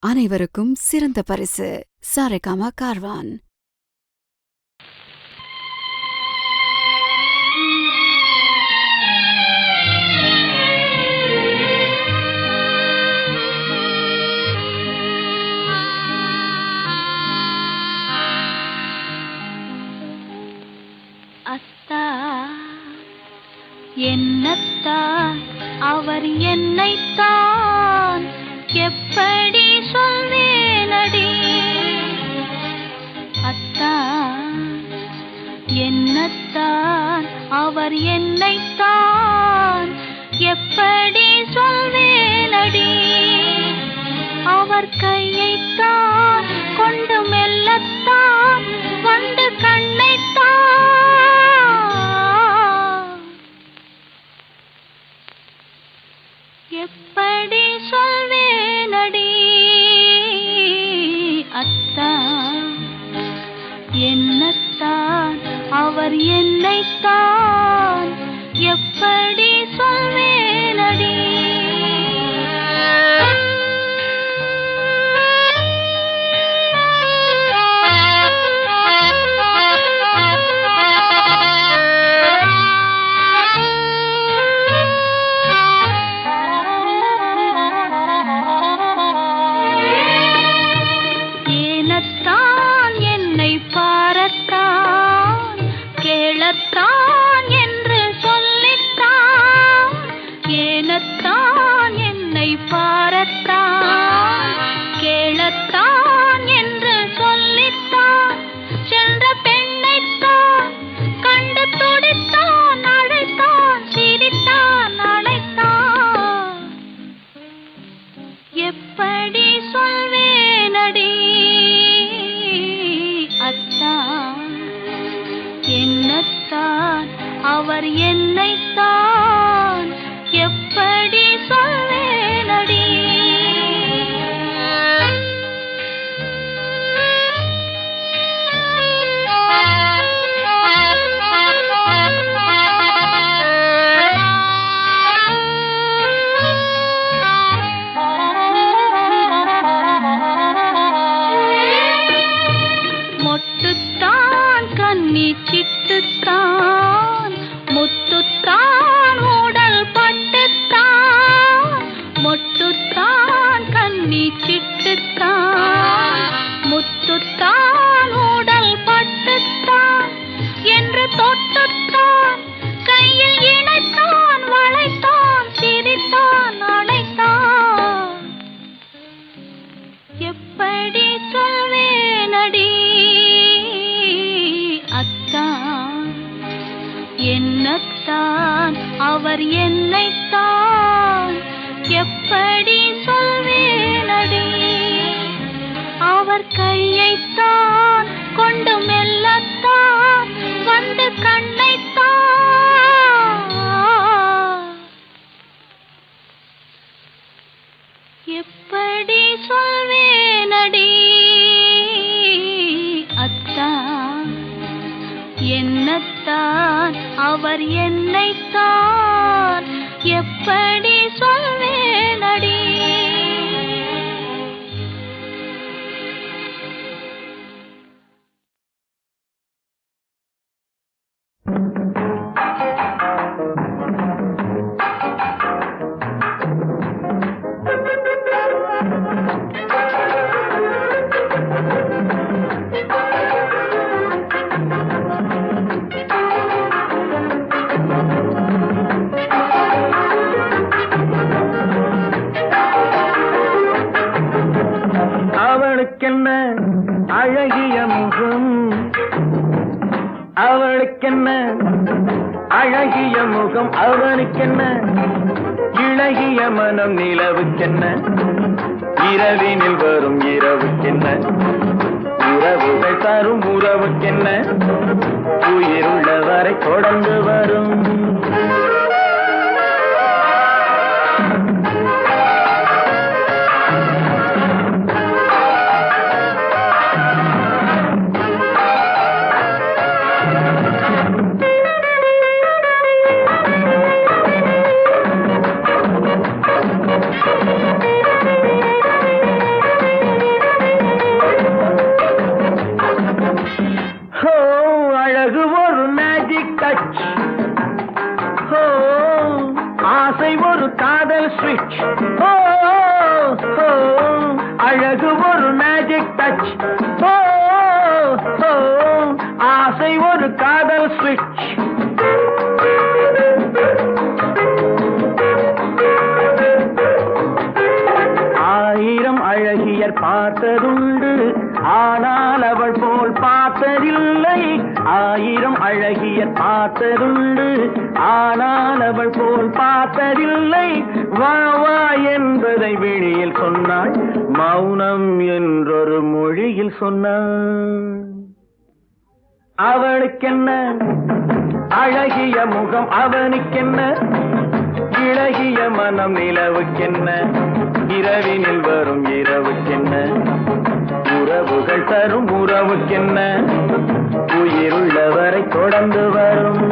அனைவருக்கும் சிறந்த பரிசு சாரேகாமா கார்வான். அத்தா என்னத்தான் அவர் என்னைத்தான் எப்படி சொல்வேனடி. அத்தா என்னத்தான் அவர் என்னைத்தான் எப்படி சொல்வேனடி. அவர் கையைத்தான் கொண்டு மெல்லத்தான் வந்து கண்ணைத்தான் எப்படி சொல்வேனடி. அத்தா என்னத்தான் அவர் என்னைத்தான் எப்படி சொல்வேனடி. கேளத்தான் என்று சொல்லித்தான் ஏனத்தான் என்னை பாரத்தான் கேளத்தான் என்று சொல்லித்தான் சென்ற பெண்ணைத்தான் கண்டு துடித்தான் அழைத்தான் சிரித்தான் அழைத்தான் எப்படி சொல்வேனடி. அத்தான் என்னத்தான் அவர் என்னைத்தான் எப்படி சொல்வேனடி. மொட்டுத்தான் கண்ணி சிட்டுத்தான் முத்துத்தான் உடல் பட்டுத்தான் மொட்டுத்தான் கண்ணி சிட்டுத்தான் முத்துத்தான் உடல் பட்டுத்தான் என்று தொட்டுத்தான் கையில் இணைத்தான் வளைத்தான் சிரித்தான் அணைத்தான் எப்படி சொல்வேனடி. அத்தான் என்னத்தான் அவர் என்னைத்தான் எப்படி சொல்வேனடி. அவர் கையைத்தான் கொண்டு மெல்லத்தான் வந்து கண்ணைத்தான் எப்படி சொல்வேனடி. அத்தான் என்னத்தான் அவர் என்னைத்தான் எப்படி சொல்வேனடி. அவளுக்கென்ன அழகிய முகம் அவளுக்கென்ன அழகிய முகம் அவனுக்கென்ன இளகிய மனம் நிலவுக்கென்ன இரவினில் வரும் இரவுக்கென்ன உறவுகள் தரும் உறவுக்கென்ன உயிருள்ளவரை தொடர்ந்து வரும். அழகு ஒரு மேஜிக் டச், ஆசை ஒரு காதல் ஸ்விட்ச். ஆயிரம் அழகியர் பார்த்ததுண்டு, ஆனால் அவள் போல் பார்த்ததில்லை. ஆயிரம் அழகியர் பார்த்ததுண்டு, ஆனால் அவள் போல் பார்த்ததில்லை. வா வா என்பதை விழியில் சொன்னாள், மௌனம் என்றொரு மொழியில் சொன்னாள். அவளுக்கென்ன அழகிய முகம், அவனுக்கென்ன இளகிய மனம், நிலவுக்கென்ன இரவினில் வரும் இரவுக்கென்ன, உறவுகள் தரும் உறவுக்கென்ன, உயிருள்ளவரை தொடர்ந்து வரும்.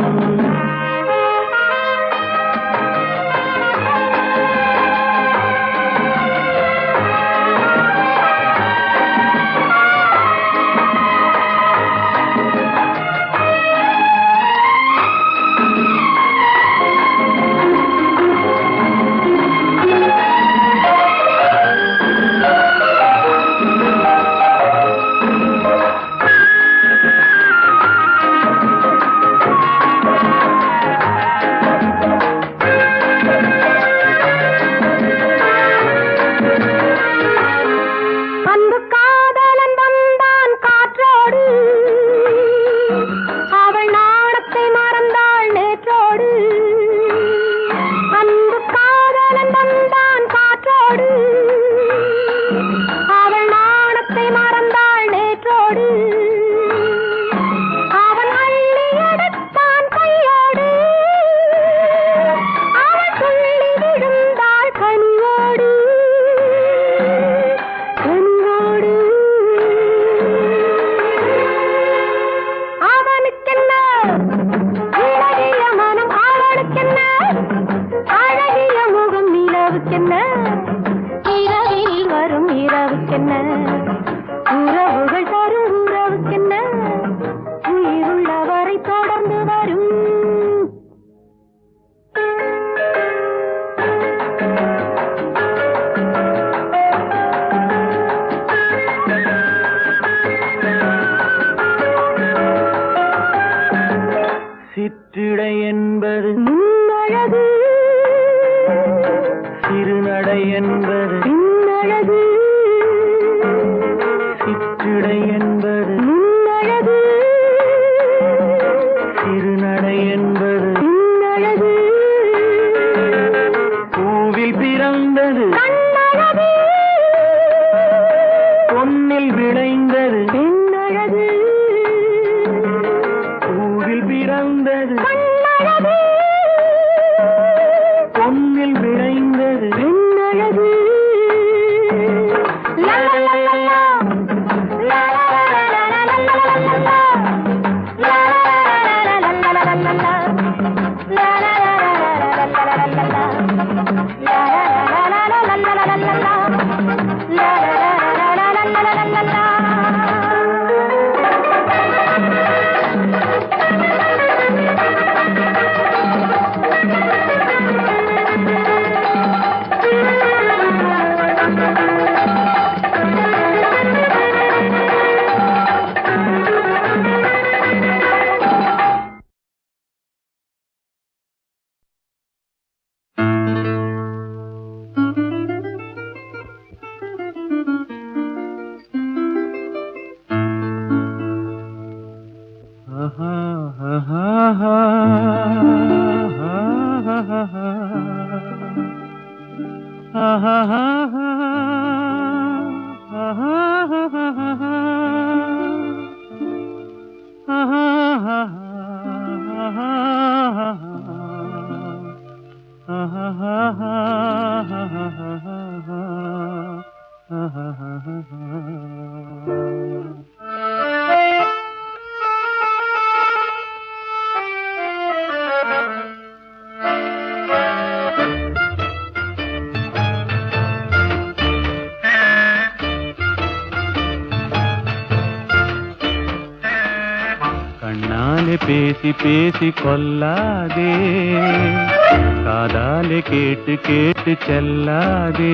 சிற்றிடை என்பது முன்னழகு, சிறுநடை என்பது பின்னழகு. சிற்றிடை என்பது முன்னழகு, சிறுநடை என்பது பின்னழகு. பூவில் பிறந்தது கண்ணழகு, பொன்னில் விளைந்தது பெண்ணழகு. பூவில் பிறந்தது கண்ணழகு, பொன்னில் விளைந்தது பெண்ணழகு. பேசி பேசி கொல்லாதே, காதாலே கேட்டு கேட்டு செல்லாதே.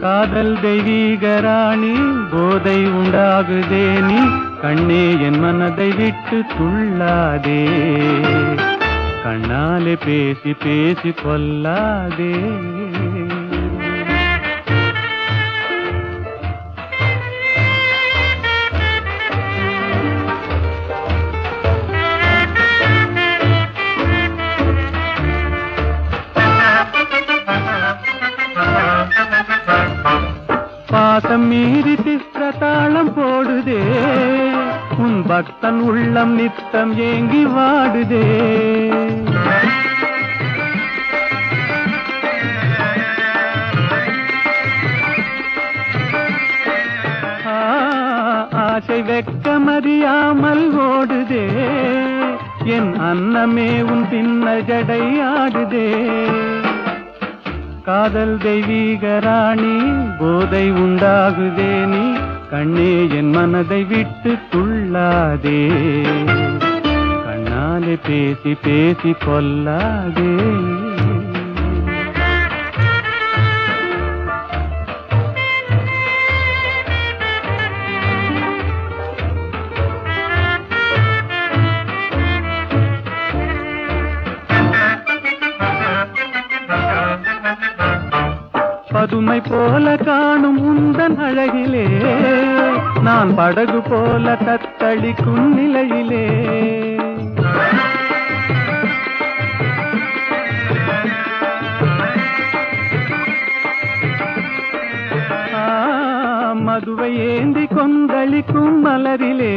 காதல் தெய்வீக ராணி போதை உண்டாகுதே நீ கண்ணே என் மனதை விட்டு துள்ளாதே கண்ணாலே பேசி பேசி கொல்லாதே பாசம் மீறி சித்திரதாளம் போடுதே உன் பக்தன் உள்ளம் நித்தம் ஏங்கி வாடுதே ஆசை வெட்கமறியாமல் ஓடுதே என் அன்னமே உன் பின்ன ஜடை ஆடுதே காதல் தெய்வீக ராணி போதை உண்டாகுதே நீ கண்ணே என் மனதை விட்டு துள்ளாதே கண்ணாலே பேசி பேசி கொல்லாதே பதுமை போல காணும் உந்தன் அழகிலே நான் படகு போல தத்தளிக்கும் நிலையிலே மதுவை ஏந்தி கொந்தளிக்கும் மலரிலே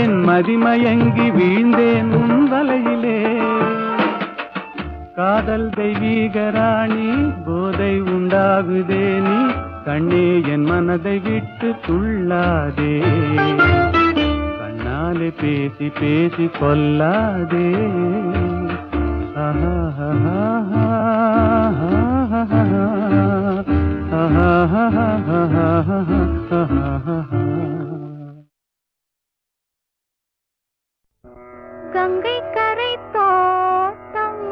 என் மதிமயங்கி வீழ்ந்தேன் உன் வலையிலே காதல் தெய்வீக ராணி போதை உண்டாகுதே நீ கண்ணே என் மனதை விட்டு துள்ளாதே கண்ணாலே பேசி பேசி கொல்லாதே கங்கை கரை தோட்டம்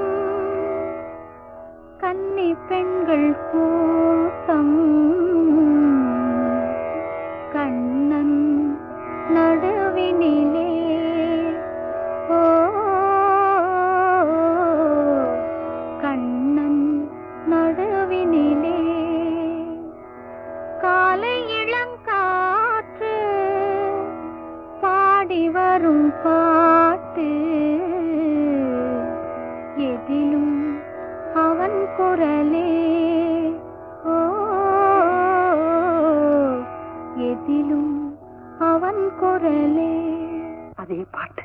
கன்னி பெண்கள் கூட்டம் கண்ணன் நடுவினிலே ஓ கண்ணன் நடுவினிலே காலை இளங்காற்று பாடி வரும் பாட்டு எதிலும் அவன் குரலே ஓ எதிலும் அவன் குரலே அதே பாட்டு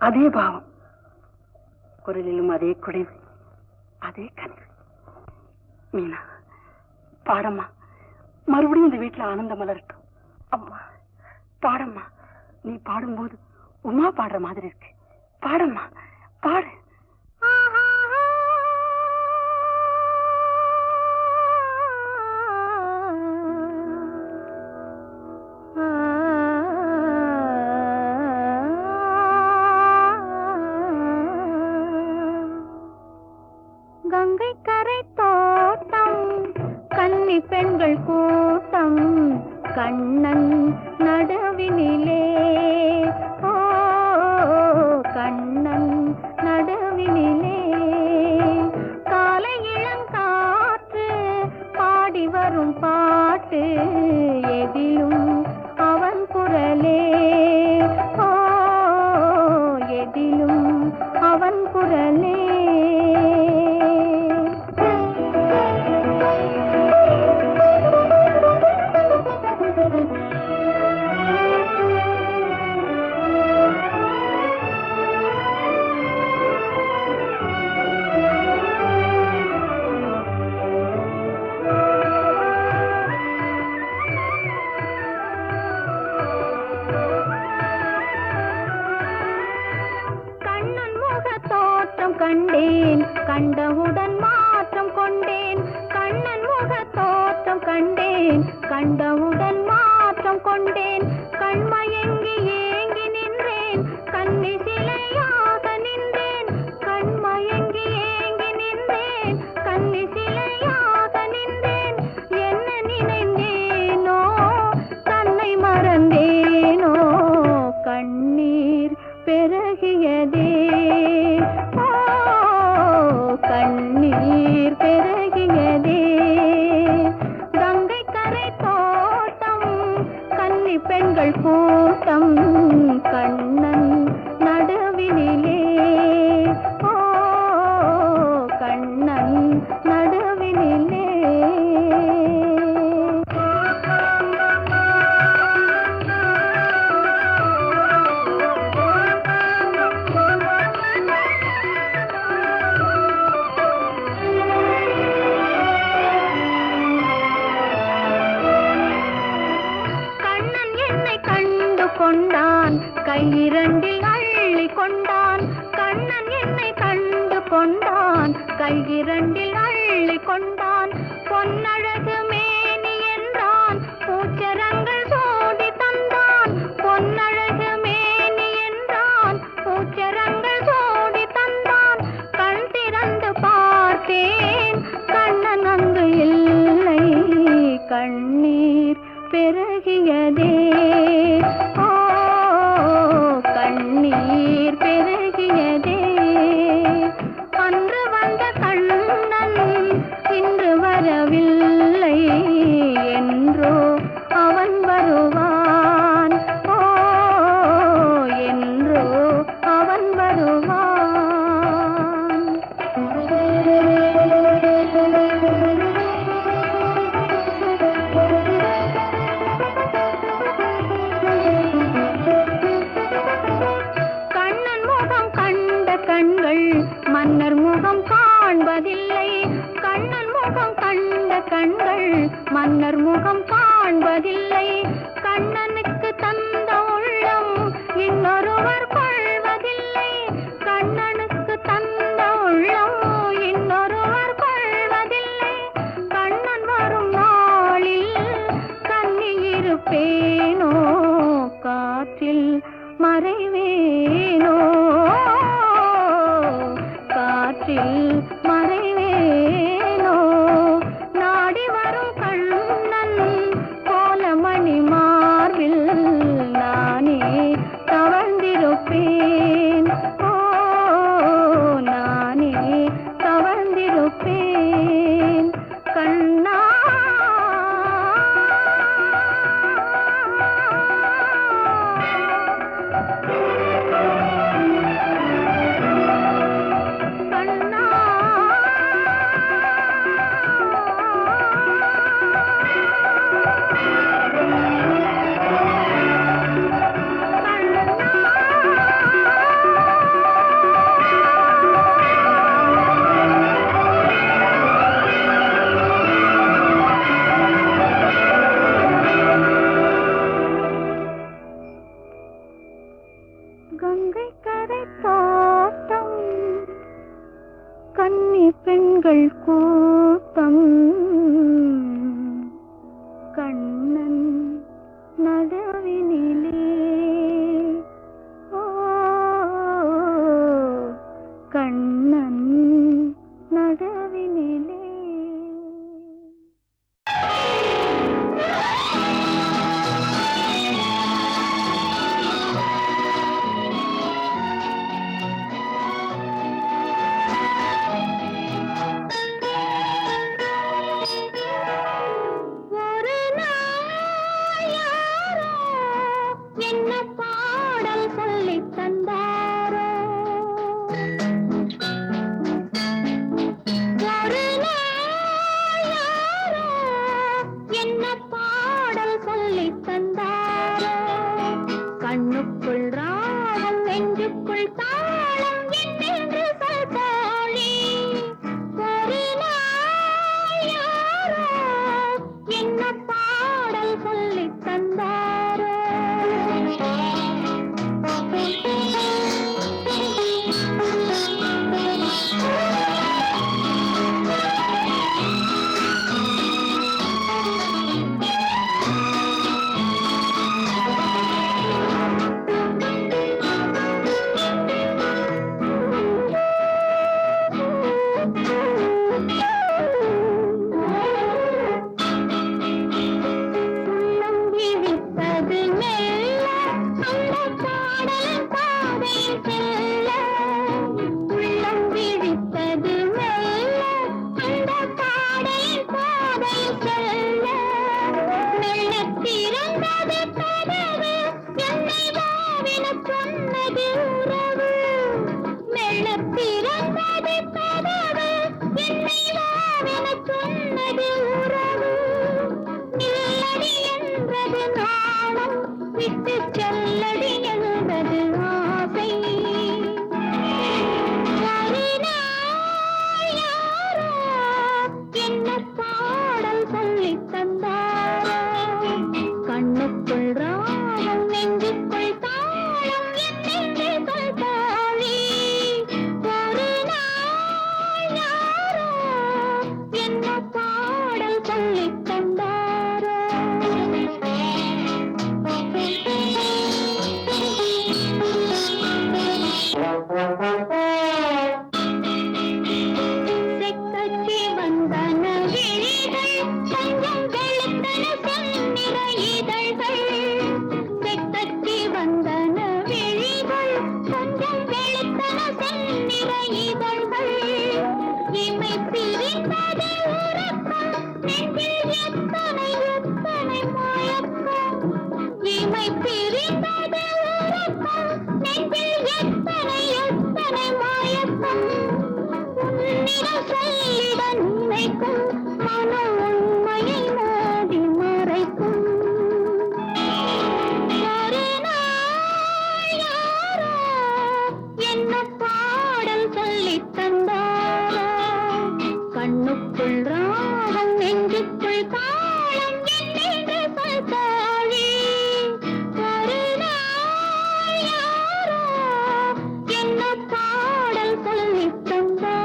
அதே பாவம் குரலிலும் அதே குடைவு அதே கனவு மீனா பாடம்மா மறுபடியும் இந்த வீட்டுல ஆனந்தம் மலரட்டும் அம்மா பாடம்மா நீ பாடும்போது உமா பாடுற மாதிரி இருக்கு பாடம்மா பாடு கங்கை கரை தோட்டம் கன்னி பெண்கள் கூட்டம் கண்ணன் நடுவினிலே ஓ கண்ணன் நடுவினிலே காலை இளங்காற்று பாடி வரும் பாட்டு எதிலும் அவன் குரலே ஓ எதிலும் அவன் குரலே கண்டேன் கண்டவுடன் மாற்றம் கொண்டேன் கண்ணன் முக தோற்றம் கண்டேன் கண்டவுடன் மாற்றம் கொண்டேன் கண்மயங்கி ஏங்கி நின்றேன் கண்ணி சிலையாக நின்றேன் கண்மயங்கி ஏங்கி நின்றேன் கண்ணி சிலையாக நின்றேன் பெண்கள் கூட்டம் கண்ணன் நடுவினிலே, ஓ கண்ணன் நடுவினிலே. கொண்டான் கையிரண்டில் அள்ளி கொண்டான், கண்ணன் என்னை கண்டு கொண்டான் கையிரண்டில் அள்ளி கொண்டான். பொன்னழகு மேனி என்றான், பூச்சரங்கள் சூடி தந்தான். பொன்னழகு மேனி என்றான், பூச்சரங்கள் சூடி தந்தான். கண் திறந்து பார்த்தேன், கண்ணன் அங்கு இல்லை. கண்ணீர் பெருகியதே, ஓ கண்ணீர் பெருகியதே. அன்று வந்த கண்ணன் இன்று வரவில்லை, என்றோ அவன் வருவான், ஓ என்றோ அவன் வருவான். மன்னர் முகம் காண்பதில்லை, கண்ணன் முகம் கண்ட கண்கள் மன்னர் முகம் காண்பதில்லை. கண்ணனுக்கு தந்த உள்ளம் இன்னொருவர் கொள்வதில்லை, கண்ணனுக்கு தந்த உள்ளம் இன்னொருவர் கொள்வதில்லை. கண்ணன் வரும் நாளில் கண்ணியிருப்பேனோ, காற்றில் மறைவேனோ, காற்றில் மறைவேனோ. நாடி வரும் கண்ணன் கோலமணி மார்பில் என்பது நாணம், விட்டு செல்லடி என்பது ஆசை. ஒரு நாள் யாரோ என்ன பாடல் சொல்லித் தந்தாரோ, கண்ணுக்குள் ராகம் நெஞ்சுக்குள் தாளம் என்னென்று சொல்தாழி. ஒரு நாள் யாரோ என்ன பாடல் சொல்லித் தந்தாரோ. செக்கச்சி வந்தன விழிகள், கொஞ்சம் வெளுத்தன செந்நிற இதழ்கள். செக்கச்சி வந்தன விழிகள், கொஞ்சம் வெளுத்தன செந்நிற இதழ்கள். இமை பிரிந்தது உறக்கம், நெஞ்சில் எத்தனை எத்தனை மயக்கம். இமை பிரிந்தது உறக்கம், நெஞ்சில் எத்தனை எத்தனை மயக்கம். உன்னிடம் சொல்லிட நினைக்கும் மனம் உண்மையை மோதி மறைக்கும். ஒரு நாள் யாரோ என்ன பாடல் சொல்லித் தந்தாரோ, கண்ணுக்குள் ராகம் நெஞ்சுக்குள் தாளம் என்னென்று சொல்தாழி. ஒரு நாள் யாரோ என்ன பாடல் சொல்லித் தந்தாரோ.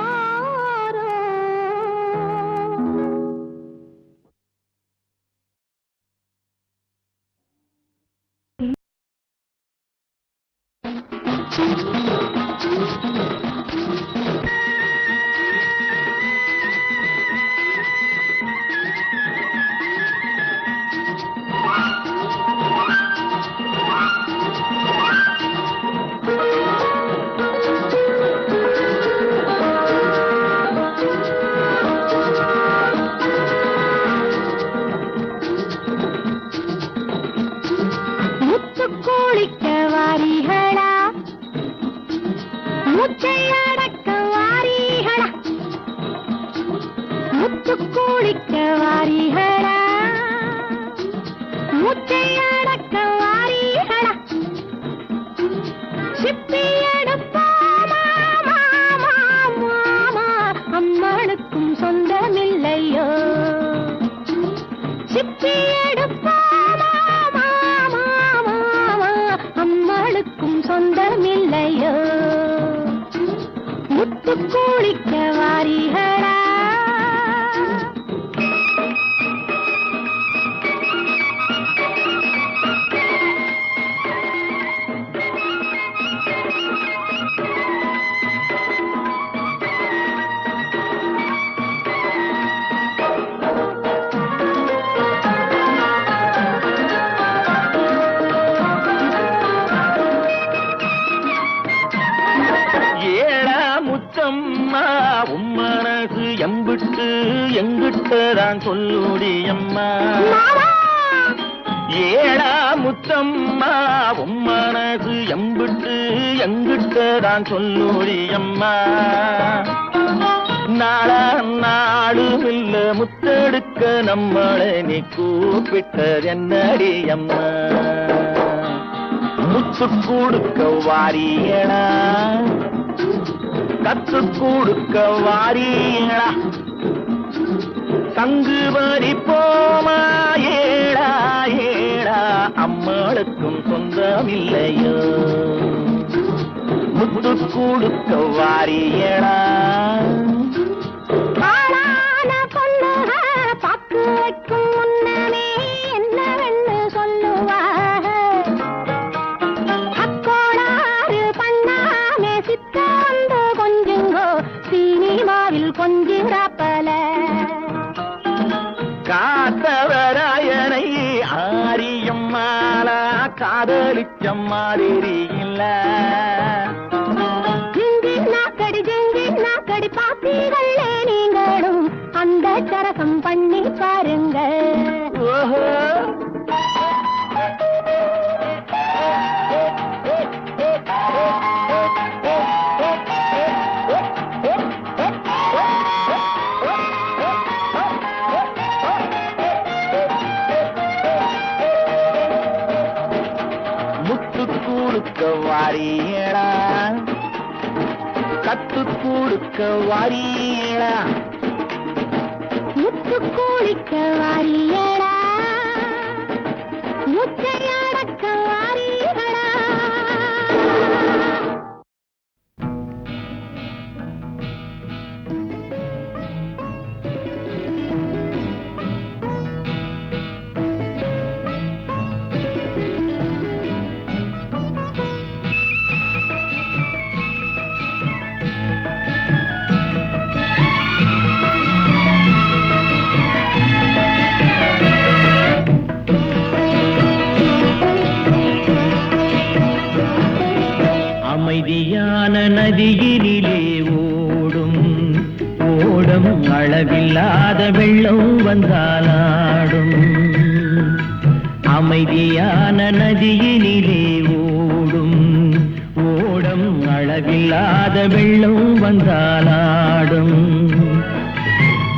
முத்துக்குளிக்க வாரிகளா, முச்சை அடக்க வாரிகளா. முத்துக்குளிக்க வாரிகளா, முச்சை அடக்க வாரிகளா. சிப்பி எடுப்போமா மாமா மாமா, அம்மனுக்கும் சொந்தமில்லையோ. சிப்பி எடுப்போமா மாமா மாமா, அம்மனுக்கும் சொந்தமில்லையோ. முத்துக்குளிக்க வாரிகளா. ஏடா முத்தம்மா உன் மனசு எம்பிட்டு எங்கிட்டதான் சொல்லுடியம்மா. ஏடா முத்தம்மா உன் மனசு எம்பிட்டு எங்கிட்டதான் சொல்லுடியம்மா. நாளா நாடும் இல்ல முத்தெடுக்க நம்மளை நீ கூப்பிட்டது என்னடியம்மா. முத்து கொடுக்க வாரியடா, கத்து கொடுக்க வாரியடா. சங்கு பறிப்போமா ஏடா ஏடா, அம்மாளுக்கும் சொந்தமில்லையோ. முத்து கொடுக்க வாரியடா. ஆளான பொண்ணுக பாக்கு வைக்கும் முன்னமே என்னவென்னு சொல்லுவாக. அக்கோளாறு பண்ணாமே சித்த வந்து கொஞ்சுங்கோ, சினிமாவில் கொஞ்சிராப்பல. காத்தவராயனை ஆரியம்மாளா காதலிச்ச மாதிரி இல்ல. நாக்கடி பாத்தீங்களே நீங்களும் அந்த சரசம் பண்ணி பாருங்க. ஓஹோ வாரியேளா கத்து கொடுக்க வாரியேளா முத்து கூலிக்க வாரியடா முச்சையடக்க வாரியடா அமைதியான நதியினிலே ஓடும் ஓடம் அளவில்லாத வெள்ளம் வந்தாலாடும் அமைதியான நதியினிலே ஓடும் ஓடம் அளவில்லாத வெள்ளம் வந்தாலாடும்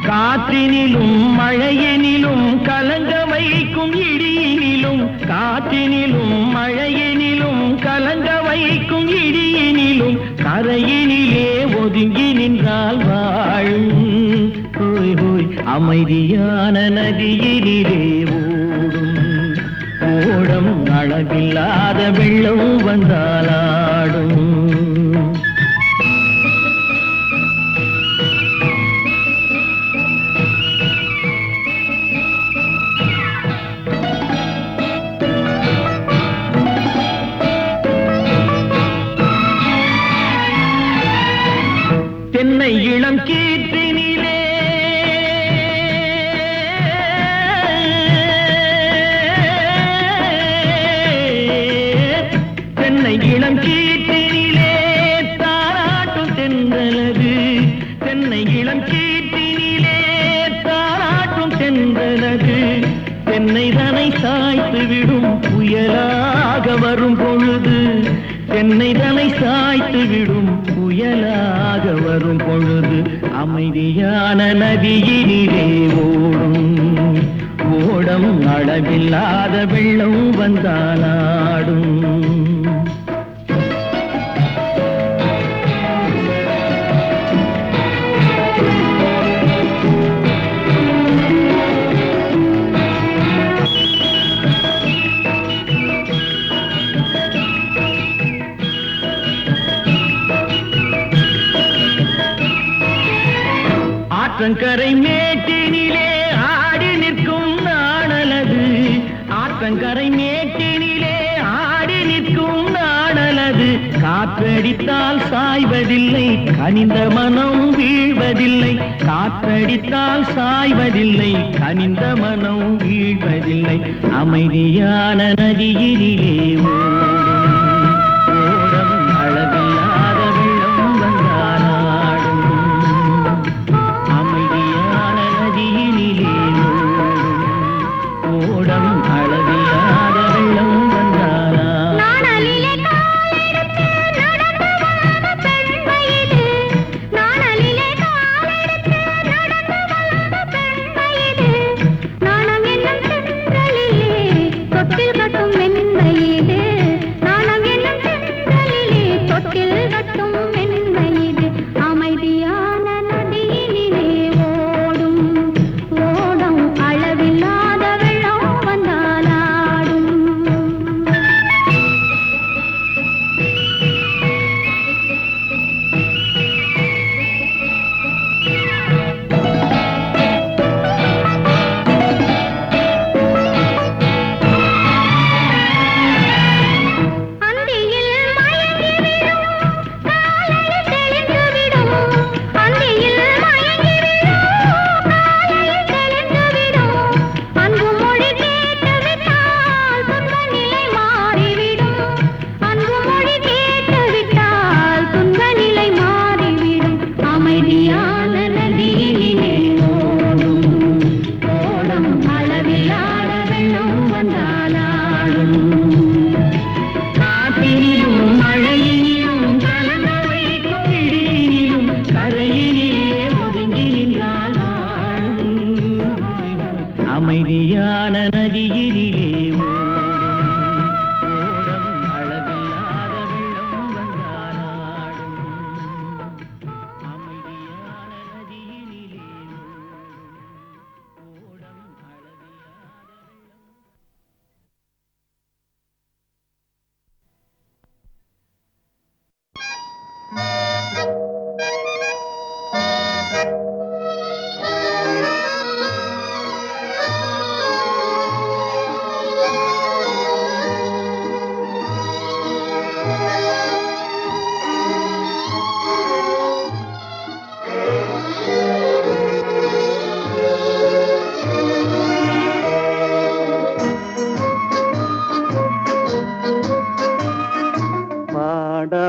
காற்றினிலும் மழையினிலும் கலங்க வைக்கும் இடியினிலும் காற்றினிலும் மழையினிலும் கலங்க வைக்கும் இடியினிலும் கரையினிலே ஒதுங்கி நின்றால் வாழும் ஹோய் ஹோய் அமைதியான நதியினிலே ஓடும் ஓடம் அளவில்லாத வெள்ளம் வந்தாலாடும் தென்னை இளம் கீற்றினிலே தென்னை இளம் கீற்றினிலே தாராட்டும் தென்றலது தென்னை இளம் கீற்றினிலே தாராட்டும் தென்றலது தென்னை தனை சாய்த்து விடும் புயலாக வரும் பொழுது தென்னை தனை சாய்த்து விடும் புயலாக வரும் பொழுது அமைதியான நதியினிலே ஓடும் ஓடம் அளவில்லாத வெள்ளம் வந்தாலாடும் ஆற்றங்கரை மேட்டினிலே ஆடி நிற்கும் நாணலது ஆற்றங்கரை மேட்டினிலே ஆடி நிற்கும் நாணலது காற்றடித்தால் சாய்வதில்லை கனிந்த மனம் வீழ்வதில்லை காற்றடித்தால் சாய்வதில்லை கனிந்த மனம் வீழ்வதில்லை அமைதியான நதியினிலே ஓடம் அளவில்லாத வெள்ளம் வந்தாலாடும் அமைதியான நதியினிலே ஓடம் அளவில்லாத வெள்ளம் வந்தாலாடும் நாணலிலே காலெடுத்து நடந்து வந்த பெண்மையிலே நாணலிலே காலெடுத்து நடந்து வந்த பெண்மையிலே நாணம் என்னும் சென்றலிலே தொட்டில் கட்டும் மென்மையிலே நாணம் என்னும் சென்றலிலே தொட்டில் கட்டும் மென்மையிலே அமைதியான நதியினிலே ஓடும் ஓடம் அளவில்லாத வெள்ளம் வந்தாலாடும் அந்தியில் மயங்கிவிடும் காலையில் தெளிந்துவிடும் அந்தியில் மயங்கிவிடும் காலையில் தெளிந்துவிடும் அன்பு மொழி கேட்டுவிட்டால் துன்ப நிலை மாறிவிடும் அன்பு மொழி கேட்டுவிட்டால் துன்ப நிலை மாறிவிடும் அமைதியான நதியினிலே ஓடும் ஓடம் அளவில்லாத வெள்ளம் வந்தாலாடும் காற்றினிலும் மழையினிலும் கலங்க வைக்கும் இடியினிலும் கரையினிலே ஒதுங்கி நின்றால் வாழும் அமைதியான நதியினிலே ஓடம் அளவில்லாத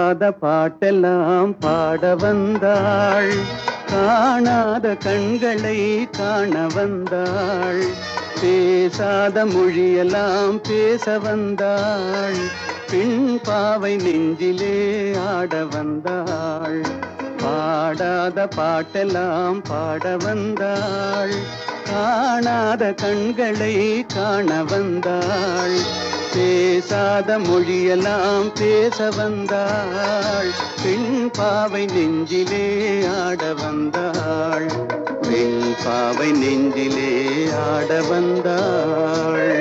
பாடாத பாட்டெல்லாம் பாட வந்தாள், காணாத கண்களை காண வந்தாள், பேசாத மொழியெல்லாம் பேச வந்தாள், பெண் பாவை நெஞ்சிலே ஆட வந்தாள். பாடாத பாட்டெல்லாம் பாட வந்தாள், காணாத கண்களை காண வந்தாள், பேசாத மொழியெல்லாம் பேச வந்தாள், பெண் பாவை நெஞ்சிலே ஆட வந்தாள், பெண் பாவை நெஞ்சிலே ஆட வந்தாள்.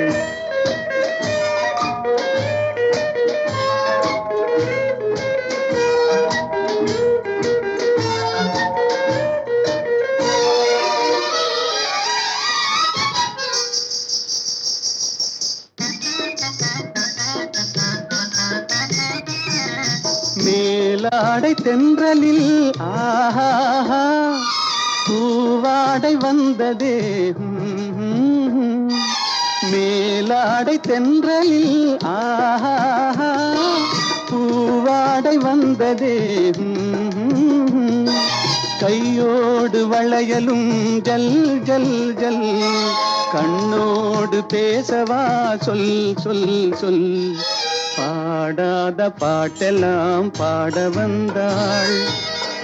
மேலாடை தென்றலில் ஆஹா பூவாடை வந்ததே, மேலாடை தென்றலில் ஆஹா பூவாடை வந்ததே, கையோடு வளையலும் ஜல் ஜல் ஜல், கண்ணோடு பேசவா சொல் சொல் சொல், பாடாத பாட்டெல்லாம் பாட வந்தாள்,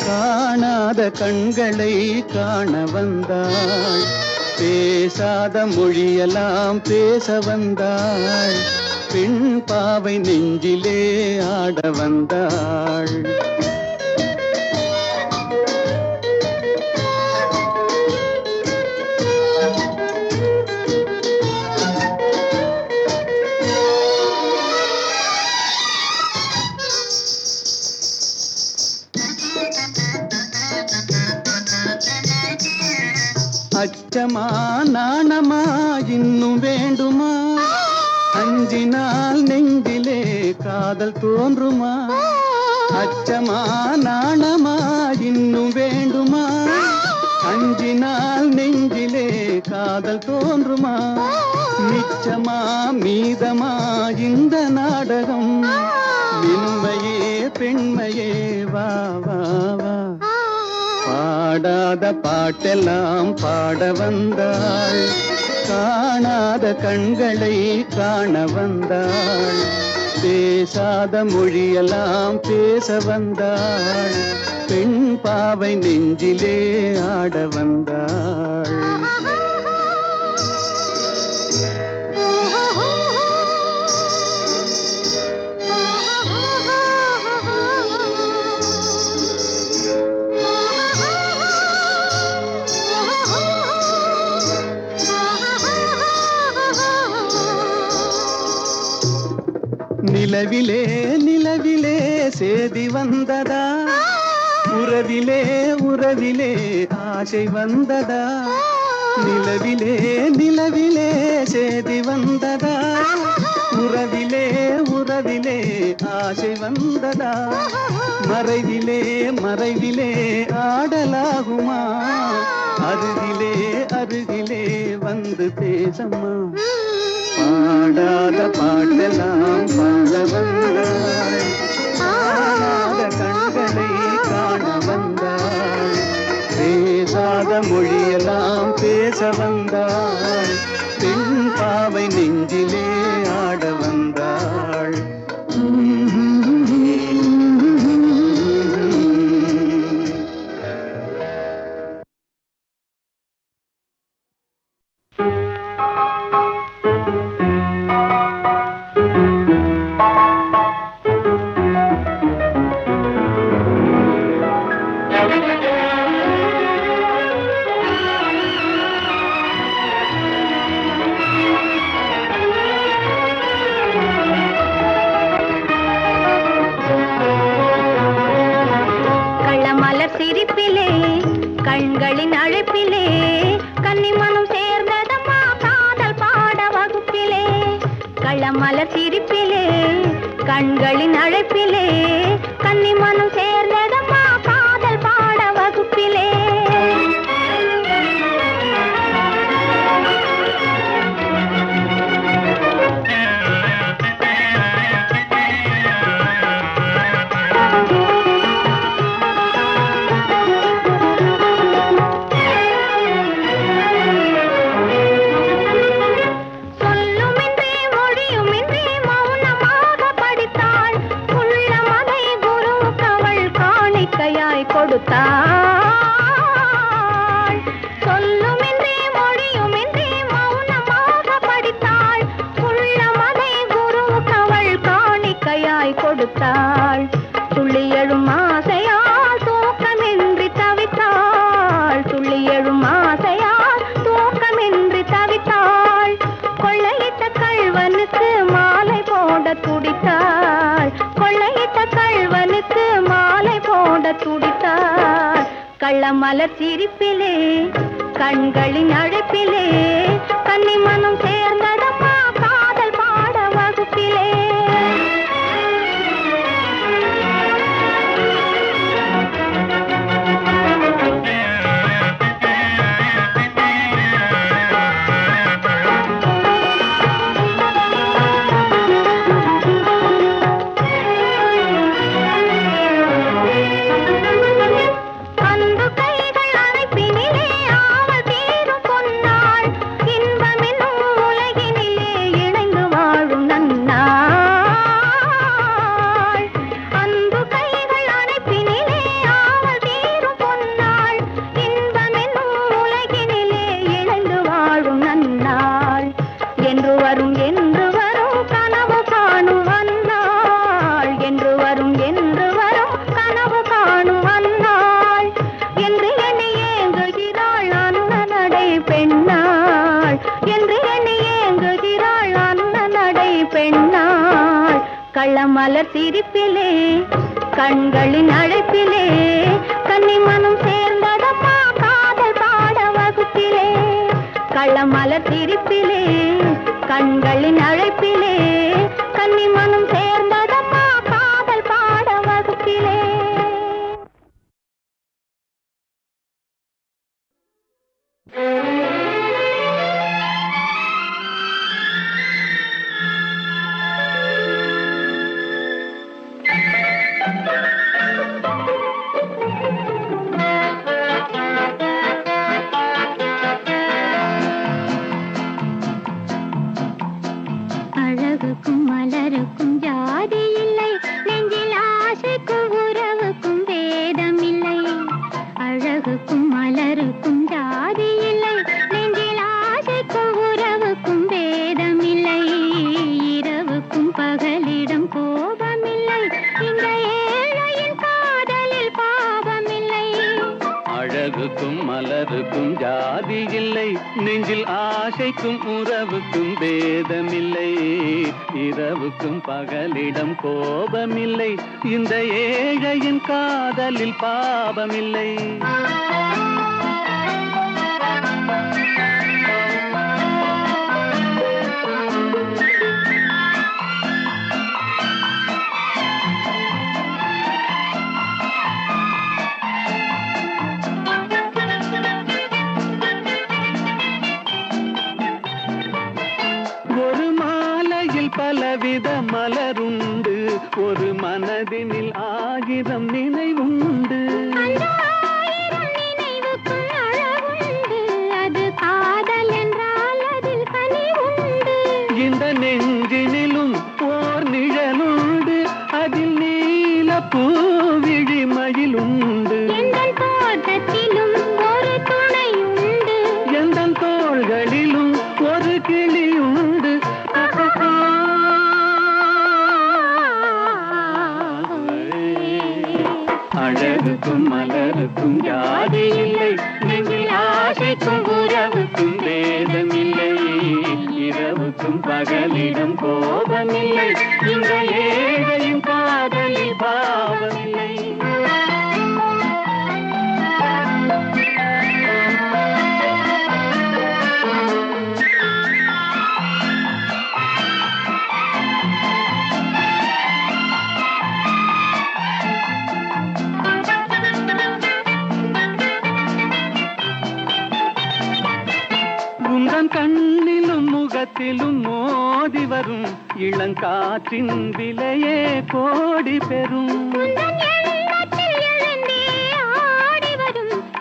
காணாத கண்களை காண வந்தாள், பேசாத மொழியெல்லாம் பேச வந்தாள், பெண் பாவை நெஞ்சிலே ஆட வந்தாள். அச்சமா நாணமா இன்னும் வேண்டுமா, அஞ்சினால் நெஞ்சிலே காதல் தோன்றுமா, அச்சமா நாணமா இன்னும் வேண்டுமா, அஞ்சினால் நெஞ்சிலே காதல் தோன்றுமா, நிச்சமா மீதமா இந்த நாடகம், மென்மையே பெண்மையே வா வா வா, பாடாத பாட்டெல்லாம் பாட வந்தாள், காணாத கண்களை காண வந்தாள், பேசாத மொழியெல்லாம் பேச வந்தாள், பெண் பாவை நெஞ்சிலே ஆட வந்தாள். நிலவிலே நிலவிலே சேதி வந்ததா, உறவிலே உறவிலே ஆசை வந்ததா, நிலவிலே நிலவிலே சேதி வந்ததா, உறவிலே உறவிலே ஆசை வந்ததா, மறைவிலே மறைவிலே ஆடலாகுமா, அருகிலே அருகிலே வந்து பேசம்மா, பாடாத பாட்டெல்லாம் பாட வந்தாள், காணாத கண்களை காண வந்தாள், பேசாத மொழியெல்லாம் பேச வந்தாள், பெண் பாவை நெஞ்சிலே ஆட வந்தாள். சிரிப்பிலே கண்களின் அழைப்பிலே கன்னிமனம் சேர்ந்ததம்மா காதல் பாட வகுப்பிலே, கள்ளமலர் சிரிப்பிலே கண்களின் அழைப்பிலே கன்னிமனம் சேர்ந்ததம்மா காதல் பாட வகுப்பிலே. கள்ளமலர் சிரிப்பிலே கண்களின் அழைப்பிலே கன்னி மனம் சேர்ந்ததம்மா காதல் பாட வகுப்பிலே. கள்ளமலர் சிரிப்பிலே கண்களின் அழைப்பிலே கன்னி மனம் சேர்ந்ததம்மா காதல் பாட வகுப்பிலே. கள்ளமலர் சிரிப்பிலே கண்களின் அழைப்பிலே கன்னி மனம் சேர்ந்ததம்மா காதல் பாட வகுப்பிலே. அழகுக்கும் மலருக்கும் ஜாதி இல்லை, நெஞ்சில் ஆசைக்கும் உறவுக்கும் வேதம் இல்லை. அழகுக்கும் மலருக்கும் ஜாதி இல்லை, நெஞ்சில் ஆசைக்கும் உறவுக்கும் வேதம் இல்லை. இரவுக்கும் பகலிடம் கோபமில்லை, இந்த ஏழையின் காதலில் பாவமில்லை. அழகுக்கும் மலருக்கும் ஜாதி இல்லை, நெஞ்சில் ஆசைக்கும் உறவுக்கும் பேதமில்லை. இரவுக்கும் பகலிடம் கோபமில்லை, இந்த ஏழையின் காதலில் பாவமில்லை. பலவித மலருண்டு, ஒரு மனதினில் 1000 நினைவுண்டு. அது காதல் என்றால் அதில் கனிவுண்டு. இந்த நெஞ்சினிலும் ஓர் நிழலுண்டு, அதில் நீல பூவிழிமயில் உண்டு. எங்கள் தோட்டத்திலும் ஒரு துணையுண்டு, எங்கள் தோள்களிலும் ஒரு கிளியுண்டு. அழகுக்கும் மலருக்கும் ஜாதி இல்லை, நெஞ்சில் ஆசைக்கும் உறவுக்கும் வேதமில்லை. இரவுக்கும் பகலிடம் கோபமில்லை, இந்த ஏழையும் காதலில் பாவமில்லை. கண்ணிலும் முகத்திலும் மோதி வரும் இளங்காற்றின் விலையே கோடி பெறும்.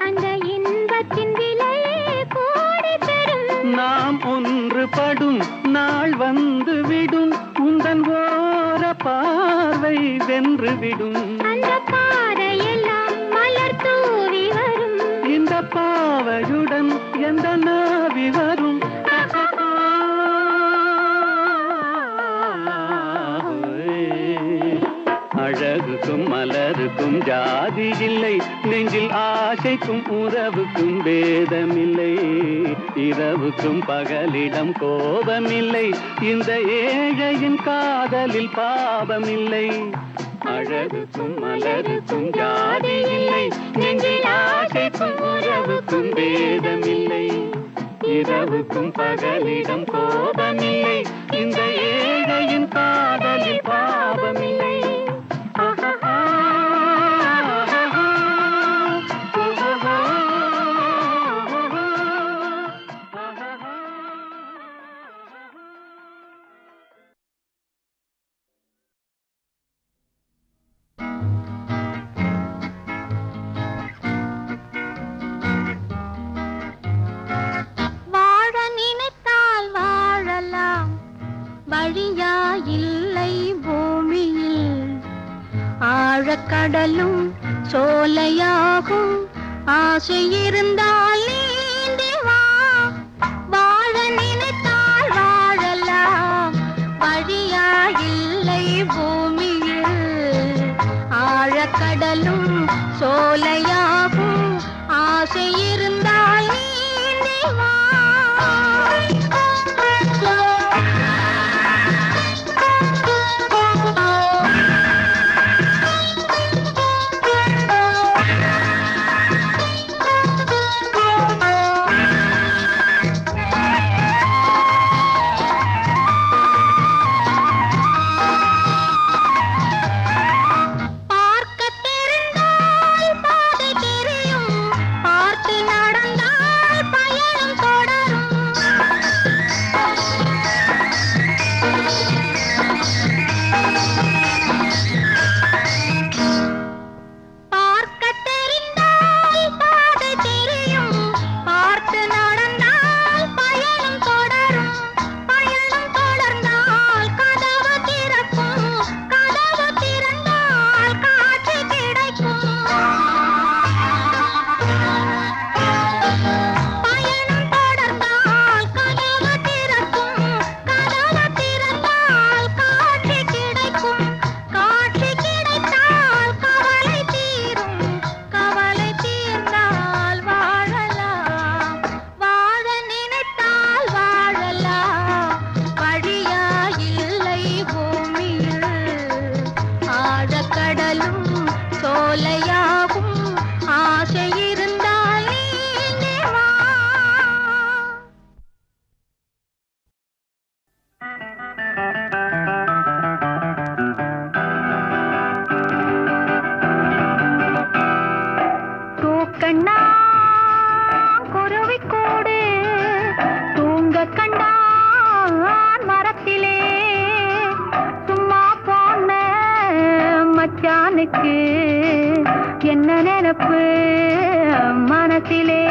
அந்த இன்பத்தின் விலையே கோடி பெறும். நாம் ஒன்றுபடும் நாள் வந்து விடும், உந்தன் ஓர பார்வை வென்று விடும். அந்த பாறையெல்லாம் மலர் தூவி வரும், இந்த பாவையுடன் எந்த நாவி வரும். அழகுக்கும் மலருக்கும் ஜாதி இல்லை, நெஞ்சில் ஆசைக்கும் உறவுக்கும் பேதமில்லை. இரவுக்கும் பகலிடம் கோபமில்லை, இந்த ஏழையின் காதலில் பாவமில்லை. அழகுக்கும் மலருக்கும் ஜாதி இல்லை, நெஞ்சில் ஆசைக்கும் உறவுக்கும் பேதமில்லை. இரவுக்கும் பகலிடம் கோபமில்லை, இந்த ஏழையின் காதலில் பாவமில்லை. வழியா இல்லை பூமியில், ஆழக்கடலும் சோலையாகும், ஆசை இருந்தால் நீந்தி வா. வாழ நினைத்தால் வாழலாம், வழியா இல்லை பூமியில், ஆழக்கடலும் சோலையாகும், ஆசை இருந்தால் நீந்தி வா. என்ன நினைப்பு மனசிலே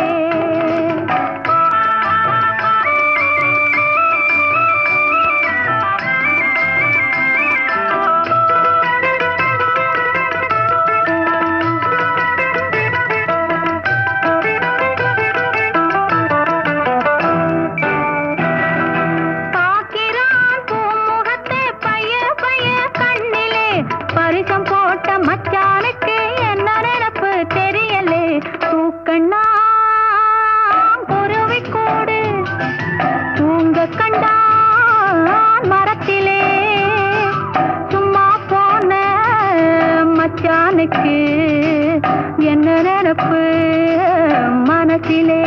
என்ன நினைப்பு மனசிலே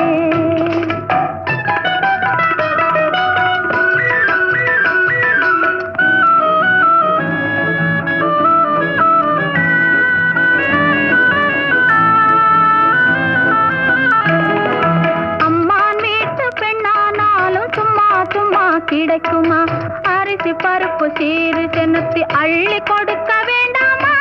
அம்மான் வீட்டு பெண்ணானாலும் சும்மா சும்மா கிடைக்குமா? அரிசி பருப்பு சீறு சென்னத்தி அள்ளி கொடுக்க வேண்டாமா?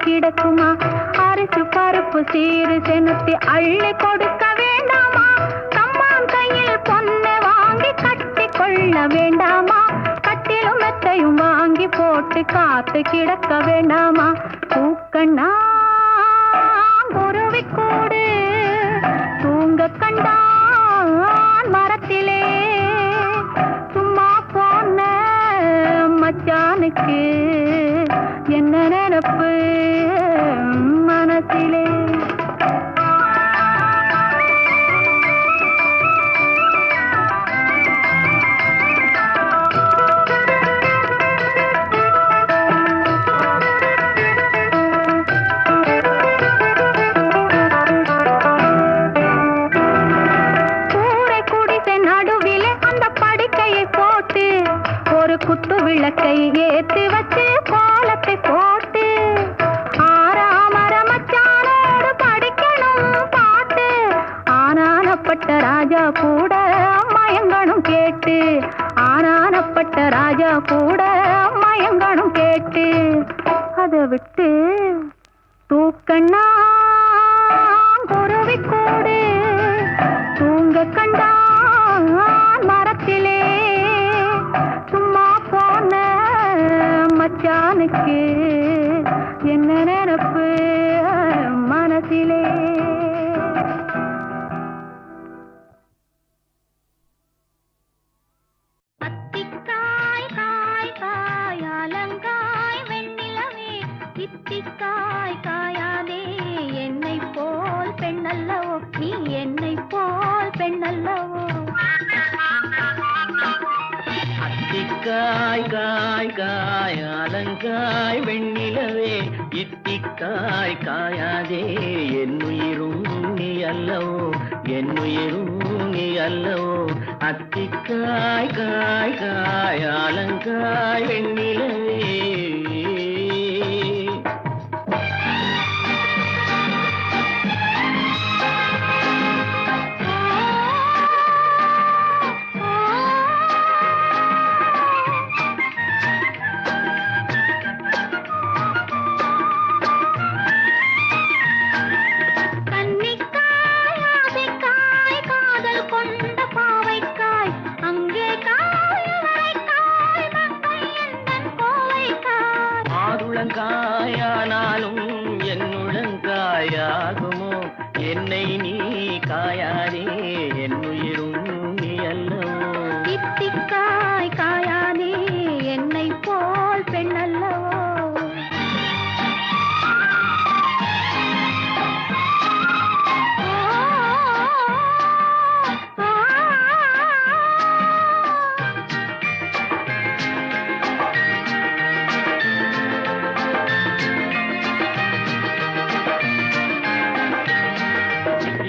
கிடக்குமா? அரிசி பருப்பு சீறு செனுத்தி அள்ளி கொடுக்க வேண்டாமா? கம்மான் கையில் பொண்ணு வாங்கி கட்டி கொள்ள வேண்டாமா? கட்டிலும் மெத்தையும் வாங்கி போட்டு காத்து கிடக்க வேண்டாமா? தூக்கண்ணா குருவி கூடு தூங்க கண்டான் மரத்திலே சும்மா போன மச்சானுக்கு என்ன நினைப்பு மனசிலே ராஜா கூட மயங்கணும் கேட்டு அதை விட்டு தூக்கண்ணா குருவி கூடு தூங்க கண்டான் மரத்திலே சும்மா போன மச்சானுக்கு என்ன நினப்பு மனசிலே. அத்திக்காய் காய் காய் அலங்காய் வெண்ணிலவே இத்திக்காய் காயாதே என்னை போல் பெண்ணல்லவோ நீ என்னை போல் பெண்ணல்லவோ. அத்திக்காய் காய் காய் அலங்காய் வெண்ணிலவே இத்திக்காய் காயாதே என்னுயிரும் நீ அல்லவோ என்னுயிரும் நீ அல்லவோ. அத்திக்காய் காய் காய் அலங்காய் வெண்ணிலவே. காயானாலும் என்னுழங்காயாகுமோ என்னை நீ காயாதே என்னுயிரும் நீ அல்லவோ. இத்திக்காய் காயாதே என்னை போல் பெண்ணல்லவோ.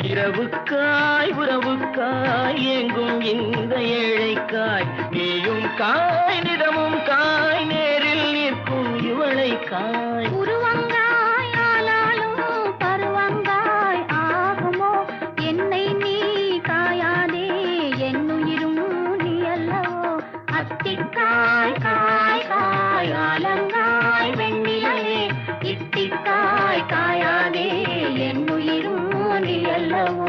இரவுக்காய் உறவுக்காய் எங்கும் இந்த ஏழைக்காய் நீயும் காய் நிறமும் காய் நேரில் நிற்கும் இவளை காய். உருவங்காய் ஆனாலும் பருவங்காய் ஆகுமோ என்னை நீ காயாதே என்னுயிரும் நீ அல்லவோ. அத்திக்காய் காய் காய் அலங்காய் வெண்ணிலவே இத்திக்காய் காயாதே என்னுயிரும் நீ அல்லவோ.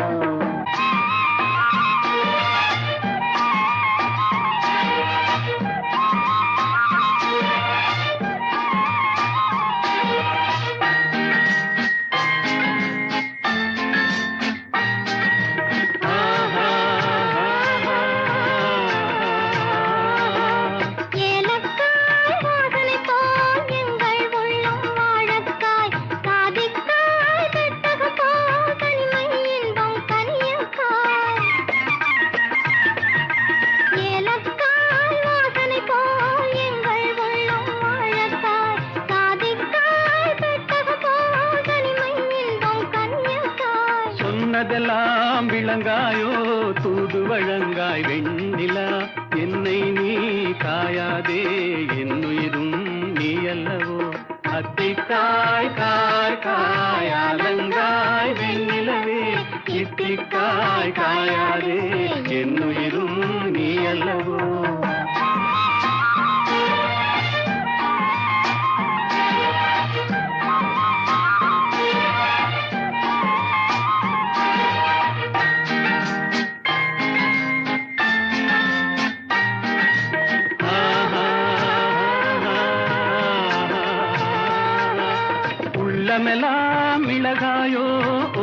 சொன்னதெல்லாம் விளங்காயோ தூது வழங்காய் வெண்ணிலா என்னை நீ காயாதே என்னுயிரும் நீ அல்லவோ. அத்திக்காய் காய் காய் அலங்காய் வெண்ணிலவே இத்திக்காய் காயாதே என்னுயிரும் நீ அல்லவோ. உள்ளமெல்லாம் மிளகாயோ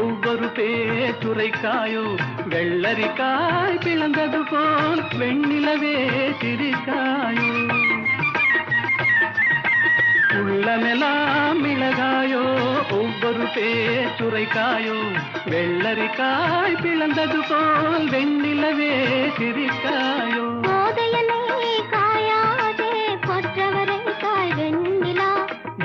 ஒவ்வொரு பேச்சுரைக்காயோ வெள்ளரிக்காய் பிளந்தது போல் வெண்ணிலவே சிரிக்காயோ. உள்ளமெல்லாம் மிளகாயோ ஒவ்வொரு பேச்சுரைக்காயோ வெள்ளரிக்காய் பிளந்தது போல் வெண்ணிலவே சிரிக்காயோ.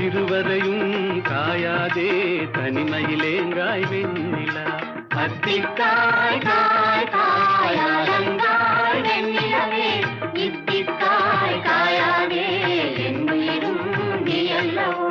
இருவரையும் காயாதே தனிமையிலேங்காய் வெண்ணிலா. அத்திக்காய் காய் காய் அலங்காய் வெண்ணிலவே இத்திக்காய் காயாதே என்னுயிரும் நீ அல்லவோ.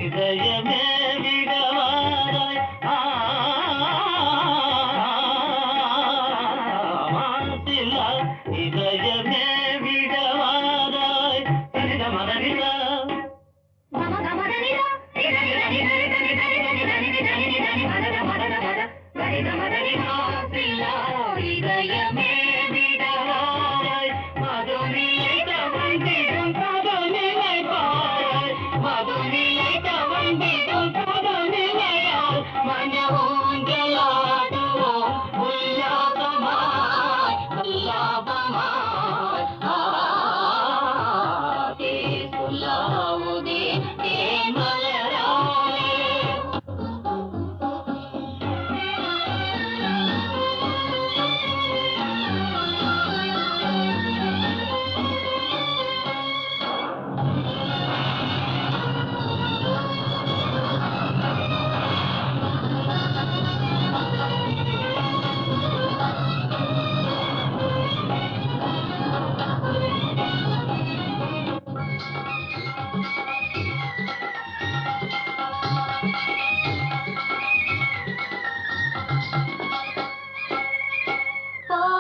இதயமே விடவாராய் மாசிலா இதயமே விடவாராய் தனித மதனிலா இதயமே விடவாராய் மதுனிலை கவர்ந்திடும் பதனிலை பாராய் மதுனிலை கவர்ந்திடும் பதனிலையால் மனோஞ்சலாடுவோம் உல்லாபமாய் உல்லாபமாய் ஆதே சொல்லாவுதே தேன் மலராலே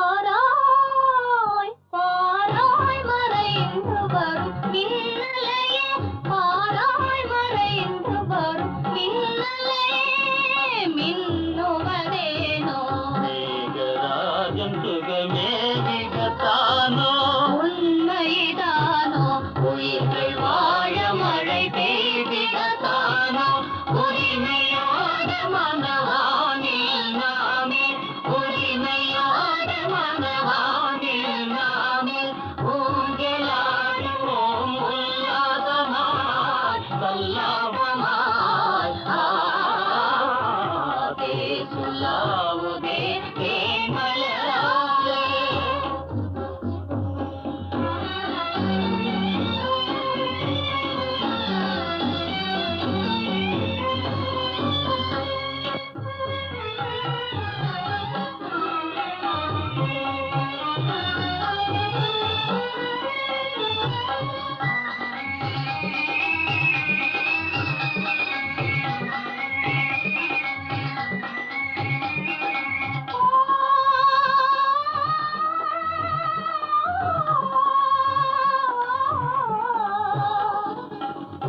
பாராய் பாராய் மறைந்து வரும் மின்னலையே பாராய் மறைந்து வரும் மின்னலையே மின்னுவதேனோ மேகராஜன் சுகமே மிகத்தானோ உண்மைதானோ உயிர்கள் வாழ மழை பெய்திடத்தானோ உரிமையோட மனவானில் நாமே உரிமையோட மனவானில் நாமே ஊஞ்சலாடுவோம் உல்லாசமாய் சல்லாபமாய் ஆதே சொல்லாவுதே தேன் மலராலே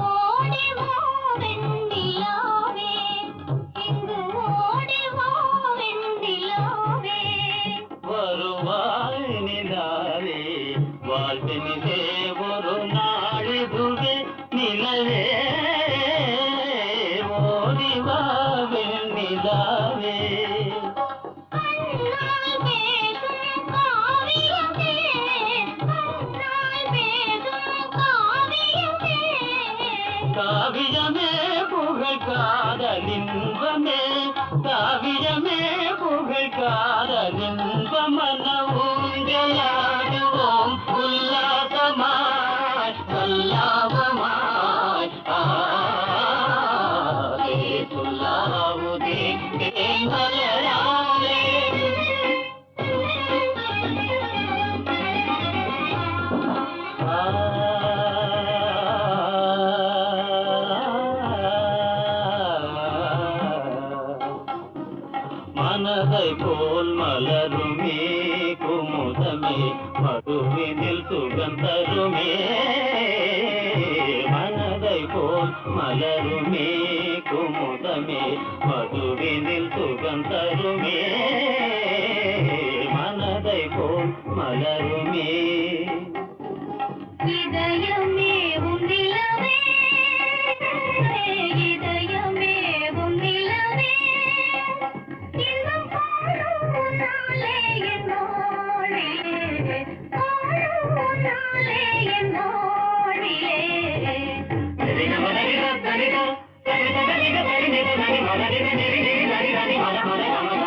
ஓடி வா வெண்ணிலாவே இங்கு ஓடி வா வெண்ணிலாவே வருவாய் நிலாவே வாழ்வினிலே ஒரு நாளிதுவே நிலவே ஓடிவா வெண்ணிலாவே கண்ணால் பேசும் காவியமே கண்ணால் பேசும் காவியமே காவியமே புகழ் காதலின்பமே காவியமே புகழ் காதலின்பமன ஊஞ்சலாடுவோம் உல்லாசமாய் சல்லாபமாய் ஆதே சொல்லாவுதே தேன் மலராலே மனதை போல் மலருமே குமுதமே மதுவினில் சுகந்தருமே மனதை போல் மலருமே குமுதமே மதுவினில் சுகந்தருமே மனதை போல் மலருமே இதயமே உன்னிலவே இதயமே உன்னிலவே இன்னும் காணும் நாளே என்னோடிலே காணும் நாளே என்னோடிலே தனித மலரித தனித தனித தனித தனித தனி மலரித நெறி நெறி நனி நனி மல மல மல